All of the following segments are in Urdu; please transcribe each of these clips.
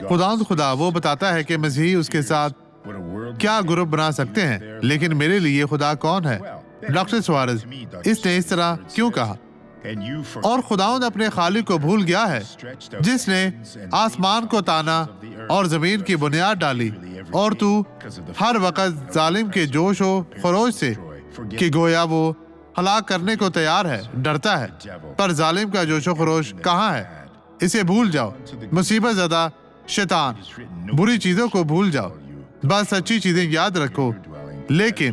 خدا وہ بتاتا ہے کہ مسیحی اس کے ساتھ کیا گروپ بنا سکتے ہیں، لیکن میرے لیے خدا کون ہے؟ ڈاکٹر سوارز، اس نے اس طرح کیوں کہا؟ اور خداوند اپنے خالق کو بھول گیا ہے جس نے آسمان کو تانا اور زمین کی بنیاد ڈالی، اور تو ہر وقت ظالم کے جوش و خروش سے کہ گویا وہ ہلاک کرنے کو تیار ہے ڈرتا ہے، پر ظالم کا جوش و خروش کہاں ہے؟ اسے بھول جاؤ، مصیبت زدہ شیطان، بری چیزوں کو بھول جاؤ، بس اچھی چیزیں یاد رکھو۔ لیکن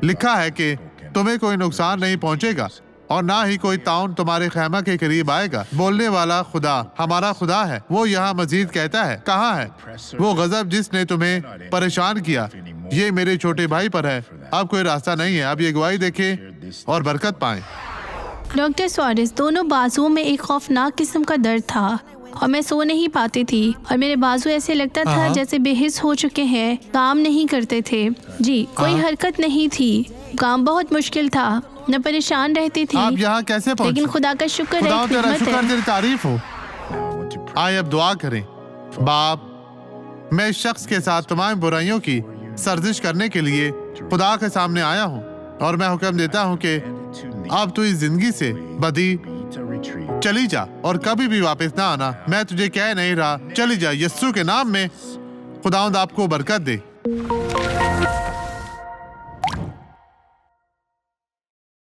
لکھا ہے کہ تمہیں کوئی نقصان نہیں پہنچے گا اور نہ ہی کوئی طاعون تمہارے خیمہ کے قریب آئے گا۔ بولنے والا خدا ہمارا خدا ہے۔ وہ یہاں مزید کہتا ہے، کہاں ہے وہ غضب جس نے تمہیں پریشان کیا؟ یہ میرے چھوٹے بھائی پر ہے۔ اب کوئی راستہ نہیں ہے، اب یہ گواہی دیکھیں اور برکت پائیں۔ ڈاکٹر سوارز، دونوں بازوؤں میں ایک خوفناک قسم کا درد تھا اور میں سو نہیں پاتی تھی، اور میرے بازو ایسے لگتا تھا جیسے بے حس ہو چکے ہیں، کام نہیں کرتے تھے۔ جی، کوئی حرکت نہیں تھی، کام بہت مشکل تھا، میں پریشان رہتی تھی۔ آپ یہاں کیسے پہنچے؟ لیکن خدا کا شکر ہے، خدا تیرا خدمت شکر، ہے۔ تیری تعریف ہو۔ آئے اب دعا کریں۔ باپ، میں اس شخص کے ساتھ تمام برائیوں کی سرزش کرنے کے لیے خدا کے سامنے آیا ہوں، اور میں حکم دیتا ہوں کہ اب تو اس زندگی سے بدی چلی جا اور کبھی بھی واپس نہ آنا۔ میں تجھے کہہ نہیں رہا چلی جا، یسوع کے نام میں خداوند آپ کو برکت دے۔